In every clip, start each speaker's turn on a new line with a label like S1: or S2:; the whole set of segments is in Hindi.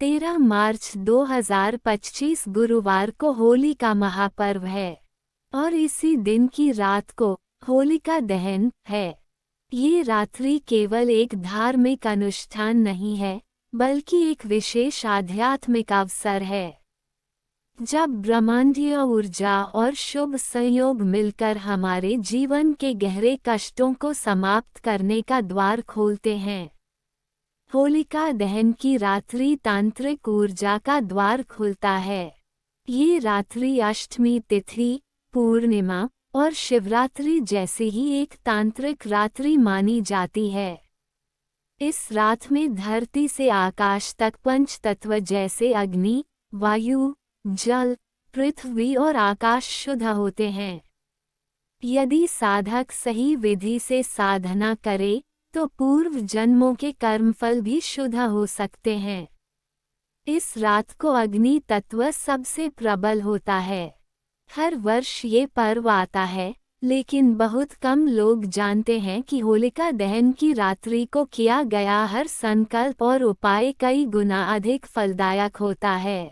S1: 13 मार्च 2025 गुरुवार को होली का महापर्व है और इसी दिन की रात को होलिका दहन है। ये रात्रि केवल एक धार्मिक अनुष्ठान नहीं है, बल्कि एक विशेष आध्यात्मिक अवसर है। जब ब्रह्मांडीय ऊर्जा और शुभ संयोग मिलकर हमारे जीवन के गहरे कष्टों को समाप्त करने का द्वार खोलते हैं। होलिका दहन की रात्रि तांत्रिक ऊर्जा का द्वार खुलता है। ये रात्रि अष्टमी तिथि, पूर्णिमा और शिवरात्रि जैसी ही एक तांत्रिक रात्रि मानी जाती है। इस रात में धरती से आकाश तक पंच तत्व जैसे अग्नि, वायु, जल, पृथ्वी और आकाश शुद्ध होते हैं। यदि साधक सही विधि से साधना करे तो पूर्व जन्मों के कर्मफल भी शुद्ध हो सकते हैं। इस रात को अग्नि तत्व सबसे प्रबल होता है। हर वर्ष ये पर्व आता है, लेकिन बहुत कम लोग जानते हैं कि होलिका दहन की रात्रि को किया गया हर संकल्प और उपाय कई गुना अधिक फलदायक होता है।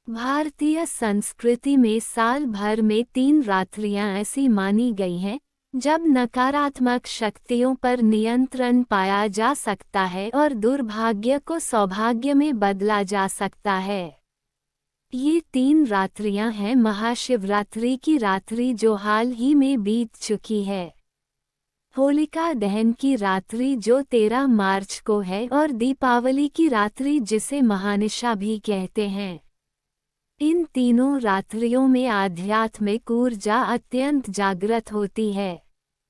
S1: भारतीय संस्कृति में साल भर में 3 रात्रियां ऐसी मानी गई हैं जब नकारात्मक शक्तियों पर नियंत्रण पाया जा सकता है और दुर्भाग्य को सौभाग्य में बदला जा सकता है। ये 3 रात्रियां हैं महाशिवरात्रि की रात्रि जो हाल ही में बीत चुकी है, होलिका दहन की रात्रि जो 13 मार्च को है और दीपावली की रात्रि जिसे महानिशा भी कहते हैं। इन तीनों रात्रियों में आध्यात्मिक ऊर्जा अत्यंत जागृत होती है।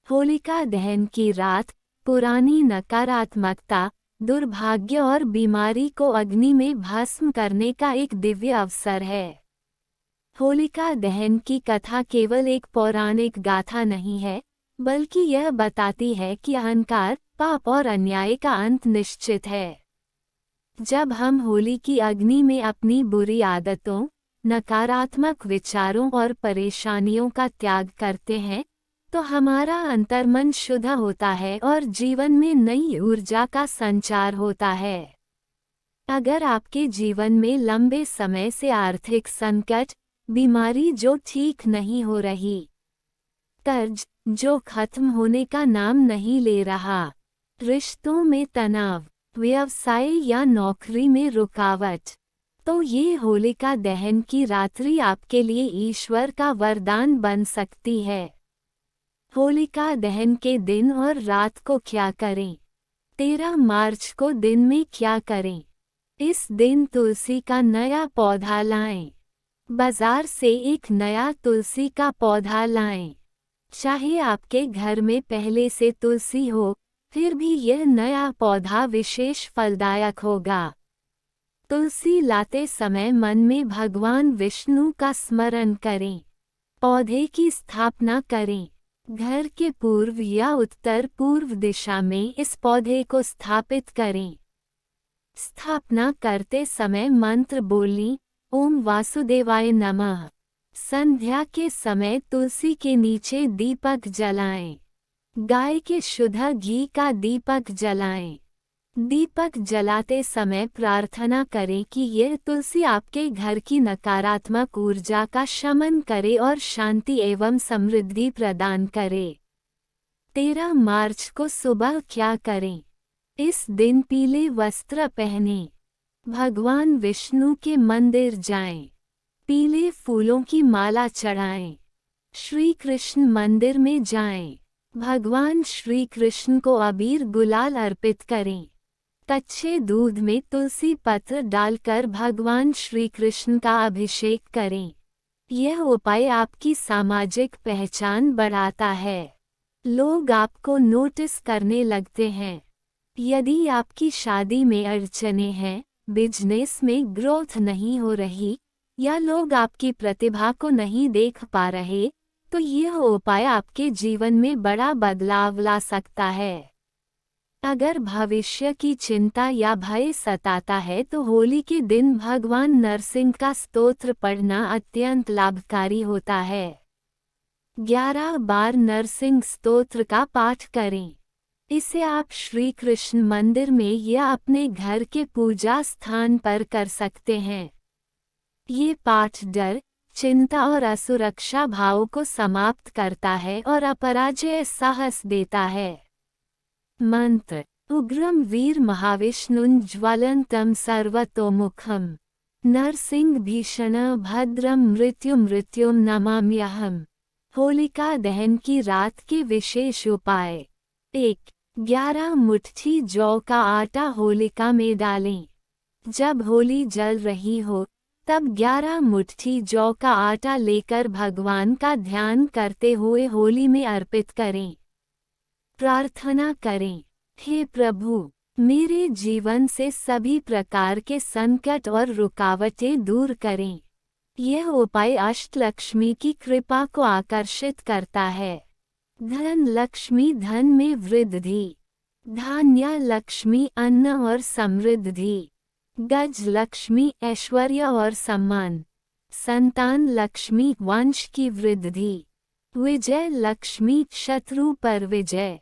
S1: होलिका दहन की रात पुरानी नकारात्मकता, दुर्भाग्य और बीमारी को अग्नि में भस्म करने का एक दिव्य अवसर है। होलिका दहन की कथा केवल एक पौराणिक गाथा नहीं है, बल्कि यह बताती है कि अहंकार, पाप और अन्याय का अंत निश्चित है। जब हम होली की अग्नि में अपनी बुरी आदतों, नकारात्मक विचारों और परेशानियों का त्याग करते हैं, तो हमारा अंतर्मन शुद्ध होता है और जीवन में नई ऊर्जा का संचार होता है। अगर आपके जीवन में लंबे समय से आर्थिक संकट, बीमारी जो ठीक नहीं हो रही, कर्ज जो खत्म होने का नाम नहीं ले रहा, रिश्तों में तनाव, व्यवसाय या नौकरी में रुकावट, तो ये होलिका दहन की रात्रि आपके लिए ईश्वर का वरदान बन सकती है। होलिका दहन के दिन और रात को क्या करें? 13 मार्च को दिन में क्या करें? इस दिन तुलसी का नया पौधा लाएं। बाजार से एक नया तुलसी का पौधा लाएं। चाहे आपके घर में पहले से तुलसी हो, फिर भी यह नया पौधा विशेष फलदायक होगा। तुलसी लाते समय मन में भगवान विष्णु का स्मरण करें। पौधे की स्थापना करें। घर के पूर्व या उत्तर पूर्व दिशा में इस पौधे को स्थापित करें। स्थापना करते समय मंत्र बोलें, ओम वासुदेवाय नमः। संध्या के समय तुलसी के नीचे दीपक जलाएं। गाय के शुद्ध घी का दीपक जलाएं। दीपक जलाते समय प्रार्थना करें कि यह तुलसी आपके घर की नकारात्मक ऊर्जा का शमन करे और शांति एवं समृद्धि प्रदान करे। 13 मार्च को सुबह क्या करें? इस दिन पीले वस्त्र पहनें। भगवान विष्णु के मंदिर जाएं। पीले फूलों की माला चढ़ाएं। श्री कृष्ण मंदिर में जाएं। भगवान श्री कृष्ण को अबीर गुलाल अर्पित करें। कच्चे दूध में तुलसी पत्र डालकर भगवान श्री कृष्ण का अभिषेक करें। यह उपाय आपकी सामाजिक पहचान बढ़ाता है। लोग आपको नोटिस करने लगते हैं। यदि आपकी शादी में अड़चनें हैं, बिजनेस में ग्रोथ नहीं हो रही, या लोग आपकी प्रतिभा को नहीं देख पा रहे, तो यह उपाय आपके जीवन में बड़ा बदलाव ला सकता है। अगर भविष्य की चिंता या भय सताता है तो होली के दिन भगवान नरसिंह का स्तोत्र पढ़ना अत्यंत लाभकारी होता है। 11 बार नरसिंह स्तोत्र का पाठ करें। इसे आप श्री कृष्ण मंदिर में या अपने घर के पूजा स्थान पर कर सकते हैं। ये पाठ डर, चिंता और असुरक्षा भाव को समाप्त करता है और अपराजय साहस देता है। मंत्र। उग्रम वीर महाविष्णुं ज्वलंतं सर्वतोमुखम नरसिंह भीषण भद्रम मृत्युम नमाम्यहम्। होलिका दहन की रात के विशेष उपाय। 1. 11 मुट्ठी जौ का आटा होलिका में डालें। जब होली जल रही हो तब 11 मुट्ठी जौ का आटा लेकर भगवान का ध्यान करते हुए होली में अर्पित करें। प्रार्थना करें, हे प्रभु, मेरे जीवन से सभी प्रकार के संकट और रुकावटें दूर करें। यह उपाय अष्टलक्ष्मी की कृपा को आकर्षित करता है। धन लक्ष्मी धन में वृद्धि, धान्य लक्ष्मी अन्न और समृद्धि, गज लक्ष्मी ऐश्वर्य और सम्मान, संतान लक्ष्मी वंश की वृद्धि, विजय लक्ष्मी शत्रु पर विजय।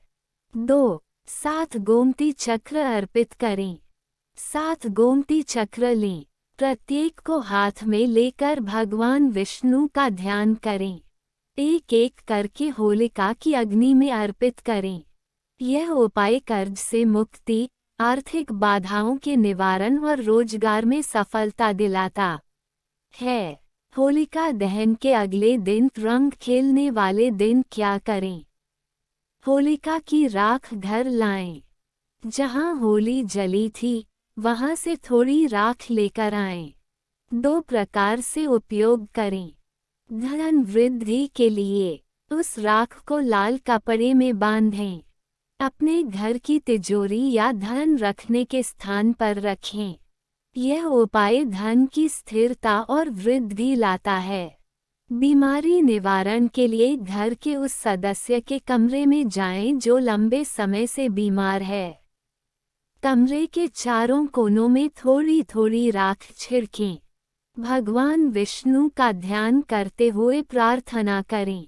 S1: 2. 7 गोमती चक्र अर्पित करें। 7 गोमती चक्र लें, प्रत्येक को हाथ में लेकर भगवान विष्णु का ध्यान करें। एक एक करके होलिका की अग्नि में अर्पित करें। यह उपाय कर्ज से मुक्ति, आर्थिक बाधाओं के निवारण और रोजगार में सफलता दिलाता है। होलिका दहन के अगले दिन रंग खेलने वाले दिन क्या करें? होलिका की राख घर लाएं। जहां होली जली थी वहां से थोड़ी राख लेकर आएं। 2 प्रकार से उपयोग करें। धन वृद्धि के लिए उस राख को लाल कपड़े में बांधें। अपने घर की तिजोरी या धन रखने के स्थान पर रखें। यह उपाय धन की स्थिरता और वृद्धि लाता है। बीमारी निवारण के लिए घर के उस सदस्य के कमरे में जाएं जो लंबे समय से बीमार है। कमरे के चारों कोनों में थोड़ी थोड़ी राख छिड़कें। भगवान विष्णु का ध्यान करते हुए प्रार्थना करें,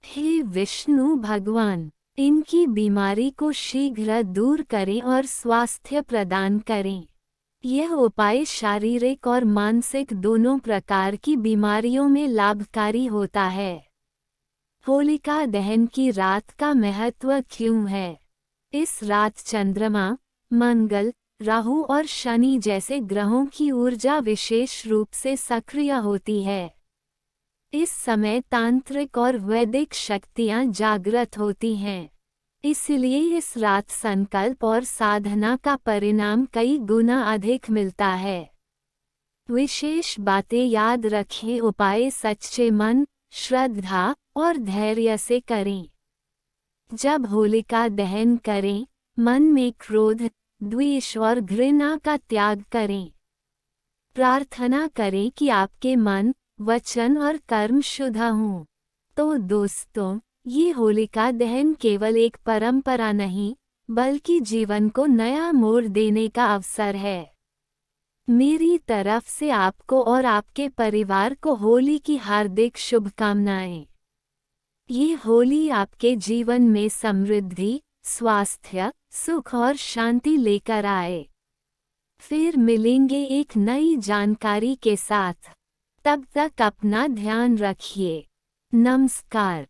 S1: हे विष्णु भगवान, इनकी बीमारी को शीघ्र दूर करें और स्वास्थ्य प्रदान करें। यह उपाय शारीरिक और मानसिक दोनों प्रकार की बीमारियों में लाभकारी होता है। होलिका दहन की रात का महत्व क्यों है? इस रात चंद्रमा, मंगल, राहु और शनि जैसे ग्रहों की ऊर्जा विशेष रूप से सक्रिय होती है। इस समय तांत्रिक और वैदिक शक्तियां जागृत होती हैं। इसलिए इस रात संकल्प और साधना का परिणाम कई गुना अधिक मिलता है। विशेष बातें याद रखें। उपाय सच्चे मन, श्रद्धा और धैर्य से करें। जब होलिका दहन करें, मन में क्रोध, द्वेष और घृणा का त्याग करें। प्रार्थना करें कि आपके मन, वचन और कर्म शुद्ध हों। तो दोस्तों, ये होलिका दहन केवल एक परंपरा नहीं, बल्कि जीवन को नया मोड़ देने का अवसर है। मेरी तरफ से आपको और आपके परिवार को होली की हार्दिक शुभकामनाएं। ये होली आपके जीवन में समृद्धि, स्वास्थ्य, सुख और शांति लेकर आए। फिर मिलेंगे एक नई जानकारी के साथ। तब तक अपना ध्यान रखिए। नमस्कार।